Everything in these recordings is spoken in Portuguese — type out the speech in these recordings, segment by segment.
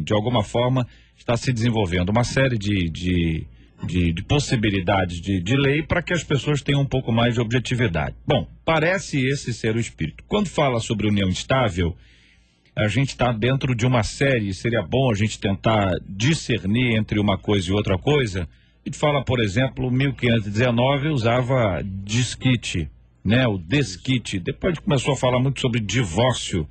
de alguma forma, está se desenvolvendo uma série de possibilidades de lei para que as pessoas tenham um pouco mais de objetividade. Bom, parece esse ser o espírito. Quando fala sobre união estável, a gente está dentro de uma série, seria bom a gente tentar discernir entre uma coisa e outra coisa. A gente fala, por exemplo, 1519 usava desquite, né? O desquite. Depois a gente começou a falar muito sobre divórcio.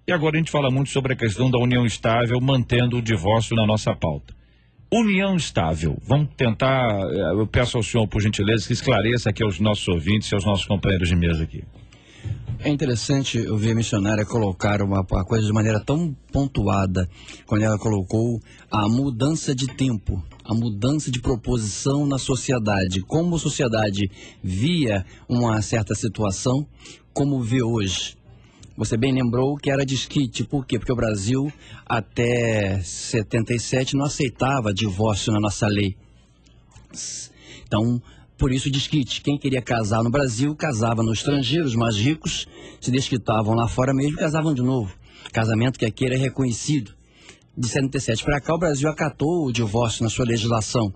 E agora a gente fala muito sobre a questão da união estável, mantendo o divórcio na nossa pauta. União estável. Vamos tentar, eu peço ao senhor, por gentileza, que esclareça aqui aos nossos ouvintes e aos nossos companheiros de mesa aqui. É interessante eu ver a missionária colocar uma coisa de maneira tão pontuada, quando ela colocou a mudança de tempo, a mudança de proposição na sociedade. Como a sociedade via uma certa situação, como vê hoje. Você bem lembrou que era desquite. Por quê? Porque o Brasil, até 77, não aceitava divórcio na nossa lei. Então, por isso desquite. Quem queria casar no Brasil, casava no estrangeiro, os mais ricos se desquitavam lá fora mesmo e casavam de novo. Casamento que aqui era reconhecido. De 77 para cá, o Brasil acatou o divórcio na sua legislação.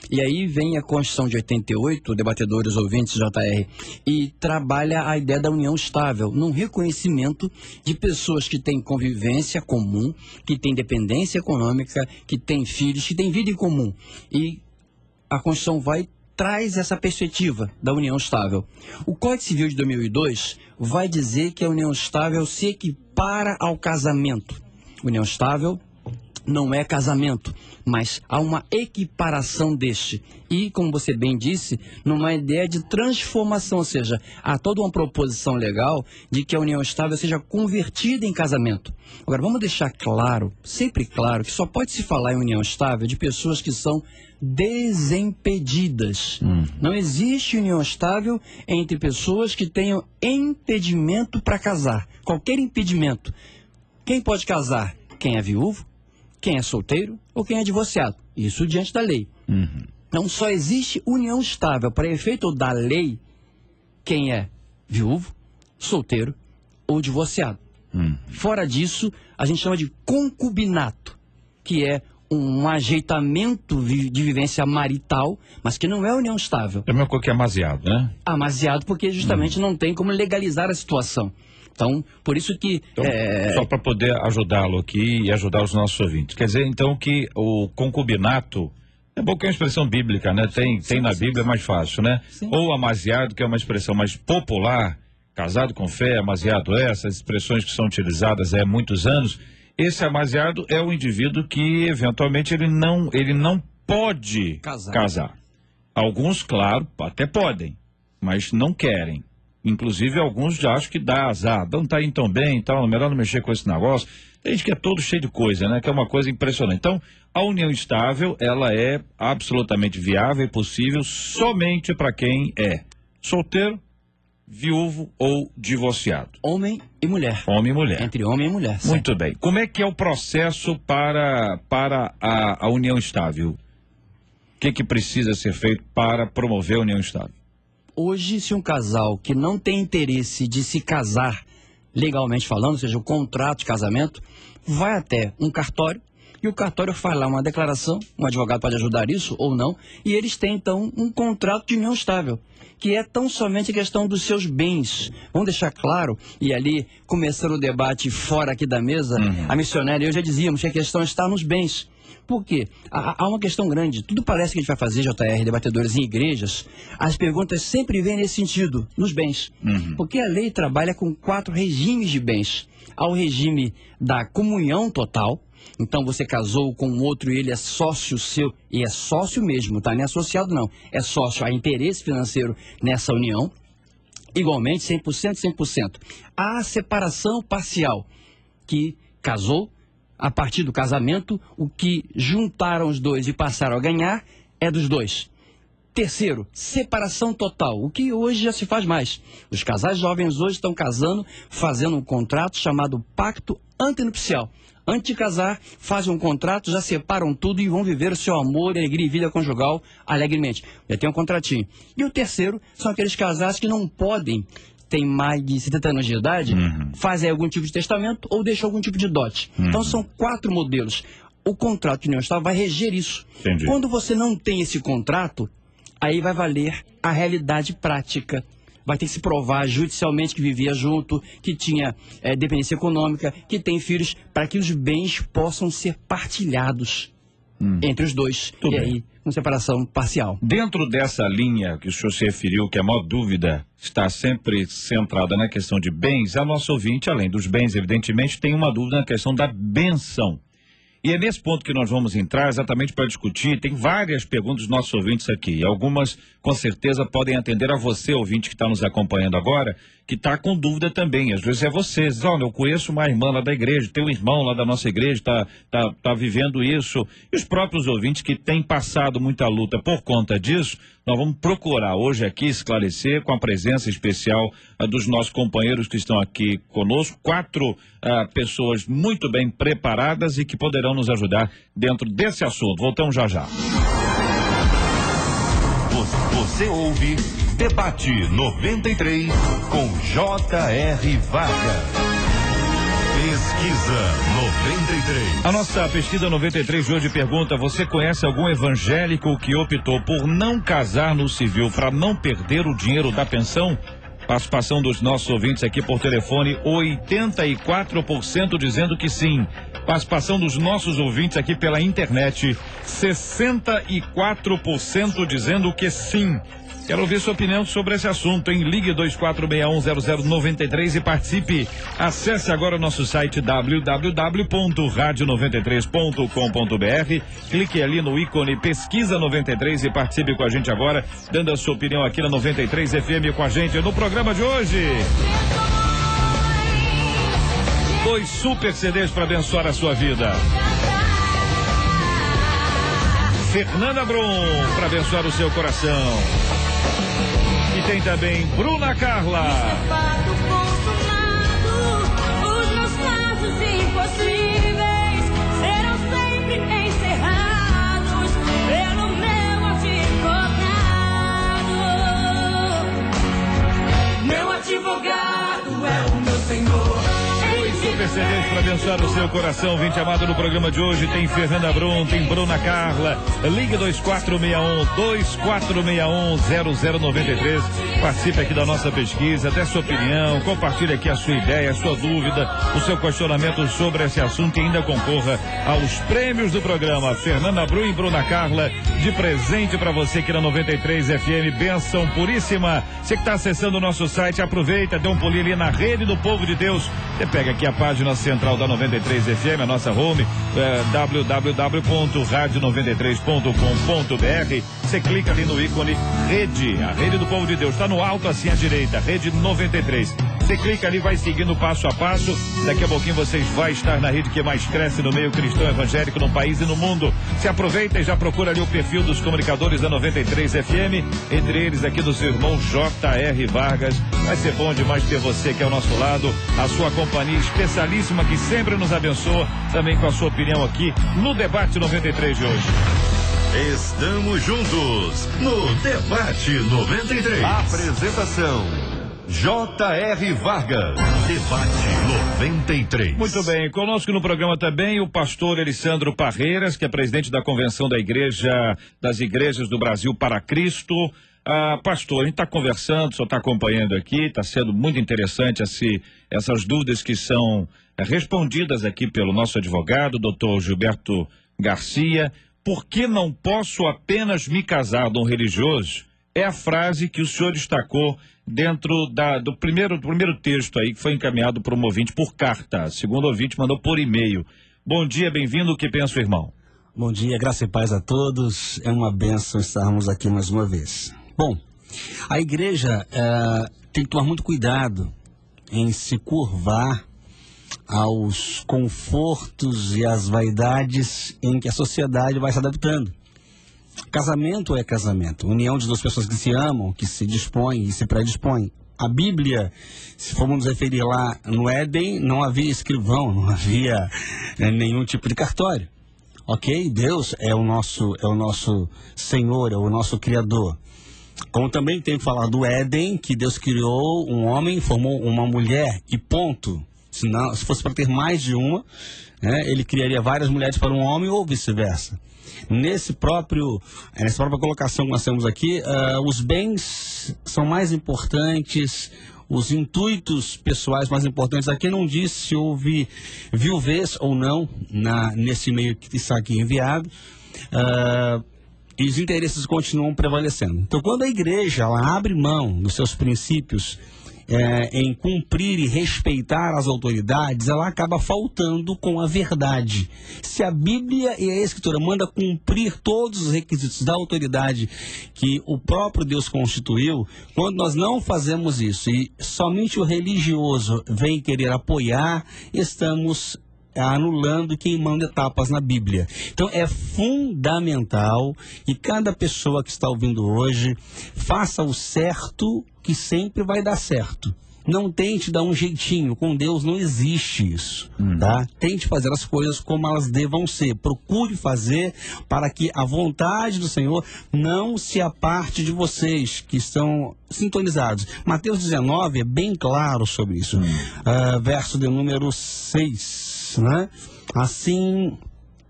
E aí vem a Constituição de 88, debatedores, ouvintes, JR, e trabalha a ideia da união estável, num reconhecimento de pessoas que têm convivência comum, que têm dependência econômica, que têm filhos, que têm vida em comum. E a Constituição traz essa perspectiva da união estável. O Código Civil de 2002 vai dizer que a união estável se equipara ao casamento. União estável não é casamento, mas há uma equiparação deste. E, como você bem disse, numa ideia de transformação, ou seja, há toda uma proposição legal de que a união estável seja convertida em casamento. Agora, vamos deixar claro, sempre claro, que só pode se falar em união estável de pessoas que são desimpedidas. Não existe união estável entre pessoas que tenham impedimento para casar. Qualquer impedimento. Quem pode casar? Quem é viúvo, quem é solteiro ou quem é divorciado. Isso diante da lei. Não só existe união estável para efeito da lei quem é viúvo, solteiro ou divorciado. Fora disso, a gente chama de concubinato, que é um ajeitamento de vivência marital, mas que não é união estável. É a mesma coisa que amaziado, né? Amaziado porque justamente não tem como legalizar a situação. Então, por isso que... Então, só para poder ajudá-lo aqui e ajudar os nossos ouvintes. Quer dizer, então, que o concubinato, é bom que é uma expressão bíblica, né? Tem na Bíblia, é mais fácil, né? Sim. Ou amaziado, que é uma expressão mais popular, casado com fé, amaziado essas expressões que são utilizadas há muitos anos. Esse amaziado é o indivíduo que, eventualmente, ele não pode casar. Alguns, claro, até podem, mas não querem. Inclusive, alguns já acham que dá azar. Não tá indo tão bem e tal, melhor não mexer com esse negócio. Tem gente que é todo cheio de coisa, né? Que é uma coisa impressionante. Então, a união estável, ela é absolutamente viável e possível somente para quem é solteiro, viúvo ou divorciado. Homem e mulher. Homem e mulher. Entre homem e mulher. Sim. Muito bem. Como é que é o processo para a união estável? O que precisa ser feito para promover a união estável? Hoje, se um casal que não tem interesse de se casar, legalmente falando, ou seja, o contrato de casamento, vai até um cartório, e o cartório faz lá uma declaração, um advogado pode ajudar isso ou não, e eles têm, então, um contrato de união estável, que é tão somente a questão dos seus bens. Vamos deixar claro, e ali, começando o debate fora aqui da mesa, a missionária e eu já dizíamos que a questão está nos bens. Por quê? Há uma questão grande. Tudo parece que a gente vai fazer, JR, debatedores em igrejas, as perguntas sempre vêm nesse sentido, nos bens. Porque a lei trabalha com 4 regimes de bens. Há o regime da comunhão total. Então você casou com um outro e ele é sócio seu, e é sócio mesmo, tá? Não é associado não. É sócio, há interesse financeiro nessa união. Igualmente, 100%, 100%. Há a separação parcial, que casou. A partir do casamento, o que juntaram os dois e passaram a ganhar é dos dois. Terceiro, separação total, o que hoje já se faz mais. Os casais jovens hoje estão casando, fazendo um contrato chamado pacto antenupcial. Antes de casar, fazem um contrato, já separam tudo e vão viver o seu amor, alegria e vida conjugal alegremente. Já tem um contratinho. E o terceiro são aqueles casais que não podem, tem mais de 70 anos de idade, fazem algum tipo de testamento ou deixam algum tipo de dote. Então são 4 modelos. o contrato de união estável vai reger isso. Entendi. Quando você não tem esse contrato, aí vai valer a realidade prática. Vai ter que se provar judicialmente que vivia junto, que tinha dependência econômica, que tem filhos, para que os bens possam ser partilhados entre os dois. Tudo e bem. aí, com separação parcial. Dentro dessa linha que o senhor se referiu, que a maior dúvida está sempre centrada na questão de bens, a nossa ouvinte, além dos bens, evidentemente, tem uma dúvida na questão da benção. E é nesse ponto que nós vamos entrar exatamente para discutir. Tem várias perguntas dos nossos ouvintes aqui. Algumas, com certeza, podem atender a você, ouvinte, que está nos acompanhando agora, que está com dúvida também. Às vezes é você. Diz, olha, eu conheço uma irmã lá da igreja, tem um irmão lá da nossa igreja, tá vivendo isso. E os próprios ouvintes que têm passado muita luta por conta disso, nós vamos procurar hoje aqui esclarecer com a presença especial dos nossos companheiros que estão aqui conosco. 4 pessoas muito bem preparadas e que poderão nos ajudar dentro desse assunto. Voltamos já já. Você ouve Debate 93 com J.R. Vargas. Pesquisa 93. A nossa pesquisa 93 de hoje pergunta: você conhece algum evangélico que optou por não casar no civil para não perder o dinheiro da pensão? Participação dos nossos ouvintes aqui por telefone, 84% dizendo que sim. Participação dos nossos ouvintes aqui pela internet, 64% dizendo que sim. Quero ouvir sua opinião sobre esse assunto, hein? Ligue 24610093 e participe. Acesse agora o nosso site www.radio93.com.br. Clique ali no ícone Pesquisa 93 e participe com a gente agora, dando a sua opinião aqui na 93 FM com a gente no programa de hoje. 2 super CDs para abençoar a sua vida. Fernanda Brum, para abençoar o seu coração. E tem também Bruna Carla. Os meus passos impossíveis serão sempre encerrados pelo meu advogado. Meu advogado é o meu Senhor. Super CDs para abençoar o seu coração. Vinte amado no programa de hoje. Tem Fernanda Brum, tem Bruna Carla. Ligue 2461-0093. Participe aqui da nossa pesquisa, dê sua opinião, compartilhe aqui a sua ideia, a sua dúvida, o seu questionamento sobre esse assunto e ainda concorra aos prêmios do programa. Fernanda Brum e Bruna Carla, de presente para você aqui na 93 FM. Bênção puríssima. Você que está acessando o nosso site, aproveita, dê um pulinho ali na Rede do Povo de Deus. Você pega aqui a página central da 93 FM, a nossa home, www.radio93.com.br. Você clica ali no ícone Rede, a Rede do Povo de Deus. Está no alto assim à direita, Rede 93. Você clica ali, vai seguindo passo a passo. Daqui a pouquinho vocês vai estar na rede que mais cresce no meio cristão evangélico no país e no mundo. Se aproveita e já procura ali o perfil dos comunicadores da 93 FM, entre eles aqui do seu irmão J.R. Vargas. Vai ser bom demais ter você aqui ao nosso lado, a sua companhia especialíssima que sempre nos abençoa, também com a sua opinião aqui no Debate 93 de hoje. Estamos juntos no Debate 93. Apresentação: J.R. Vargas. Debate 93. Muito bem, conosco no programa também o pastor Elisandro Parreiras, que é presidente da Convenção das Igrejas do Brasil para Cristo. Pastor, a gente está conversando, só está acompanhando aqui, está sendo muito interessante essas dúvidas que são respondidas aqui pelo nosso advogado, doutor Gilberto Garcia. Por que não posso apenas me casar de um religioso? É a frase que o senhor destacou dentro do primeiro texto aí, que foi encaminhado por um ouvinte por carta. Segundo ouvinte, mandou por e-mail. Bom dia, bem-vindo, o que pensa o irmão? Bom dia, graça e paz a todos. É uma bênção estarmos aqui mais uma vez. Bom, a igreja tem que tomar muito cuidado em se curvar aos confortos e às vaidades em que a sociedade vai se adaptando. Casamento é casamento, união de 2 pessoas que se amam, que se dispõem e se predispõem. A Bíblia, se formos nos referir lá no Éden, não havia escrivão, não havia nenhum tipo de cartório. Ok? Deus é o nosso Senhor, é o nosso Criador. Como também tem que falar do Éden, que Deus criou um homem, formou uma mulher e ponto. Se fosse para ter mais de uma, né, ele criaria várias mulheres para um homem ou vice-versa. Nessa própria colocação que nós temos aqui, os bens são mais importantes, os intuitos pessoais mais importantes. Aqui não diz se houve viuvez ou não nesse e-mail que está aqui enviado, e os interesses continuam prevalecendo. Então, quando a igreja ela abre mão dos seus princípios em cumprir e respeitar as autoridades, ela acaba faltando com a verdade. Se a Bíblia e a Escritura manda cumprir todos os requisitos da autoridade que o próprio Deus constituiu, quando nós não fazemos isso e somente o religioso vem querer apoiar, estamos anulando e queimando etapas na Bíblia. Então é fundamental que cada pessoa que está ouvindo hoje faça o certo, que sempre vai dar certo. Não tente dar um jeitinho, com Deus não existe isso, tá? Tente fazer as coisas como elas devam ser. Procure fazer para que a vontade do Senhor não se aparte de vocês que estão sintonizados. Mateus 19 é bem claro sobre isso. Verso de número 6. Né? Assim,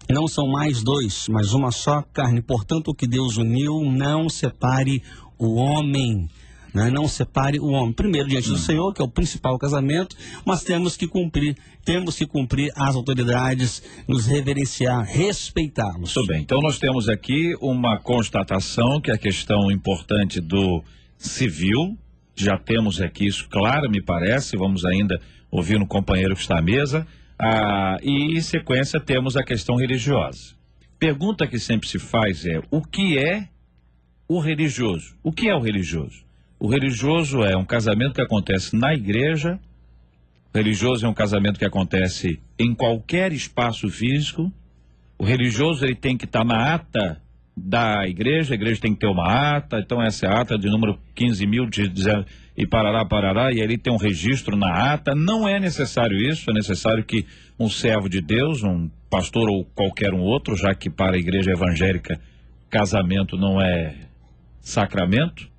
não são mais dois, mas uma só carne. Portanto, o que Deus uniu, não separe o homem. Né? Não separe o homem. Primeiro, diante do Senhor, que é o principal casamento, mas temos que cumprir as autoridades, nos reverenciar, respeitá-los. Tudo bem. Então, nós temos aqui uma constatação, que é a questão importante do civil. Já temos aqui isso claro, me parece. Vamos ainda ouvir no companheiro que está à mesa. E em sequência temos a questão religiosa. Pergunta que sempre se faz é: o que é o religioso? O que é o religioso? O religioso é um casamento que acontece na igreja. O religioso é um casamento que acontece em qualquer espaço físico. O religioso ele tem que estar na ata da igreja, a igreja tem que ter uma ata, então essa é a ata de número 15.000 e parará, e ali tem um registro na ata. Não é necessário isso, é necessário que um servo de Deus, um pastor ou qualquer um outro, já que para a igreja evangélica casamento não é sacramento,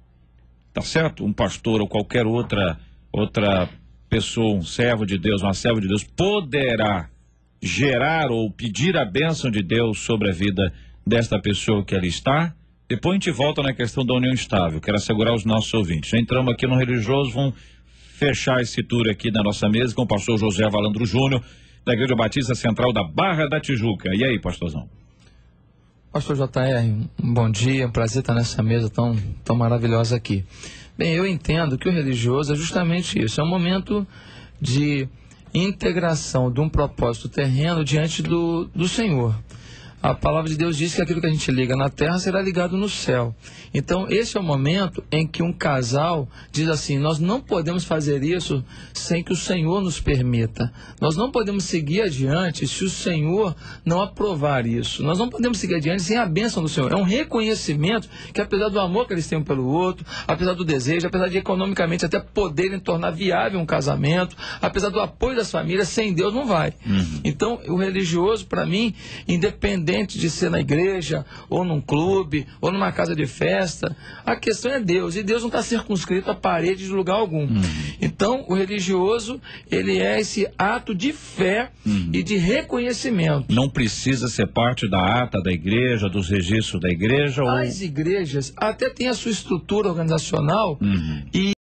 tá certo? Um pastor ou qualquer outra pessoa, um servo de Deus, uma serva de Deus, poderá gerar ou pedir a bênção de Deus sobre a vida desta pessoa que ali está. Depois a gente volta na questão da união estável. Quero assegurar os nossos ouvintes. Já entramos aqui no religioso, vamos fechar esse tour aqui na nossa mesa com o pastor José Valandro Júnior, da Igreja Batista Central da Barra da Tijuca. E aí, pastorzão? Pastor JR, um bom dia, um prazer estar nessa mesa tão maravilhosa aqui. Bem, eu entendo que o religioso é justamente isso, é um momento de integração de um propósito terreno diante do Senhor. A palavra de Deus diz que aquilo que a gente liga na terra será ligado no céu. Então, esse é o momento em que um casal diz assim: nós não podemos fazer isso sem que o Senhor nos permita. Nós não podemos seguir adiante se o Senhor não aprovar isso. Nós não podemos seguir adiante sem a bênção do Senhor. É um reconhecimento que, apesar do amor que eles têm um pelo outro, apesar do desejo, apesar de economicamente até poderem tornar viável um casamento, apesar do apoio das famílias, sem Deus não vai. Então, o religioso, para mim, independente de ser na igreja, ou num clube, ou numa casa de festa, a questão é Deus, e Deus não está circunscrito a parede de lugar algum. Então, o religioso, ele é esse ato de fé e de reconhecimento. Não precisa ser parte da ata da igreja, dos registros da igreja? As igrejas até têm a sua estrutura organizacional e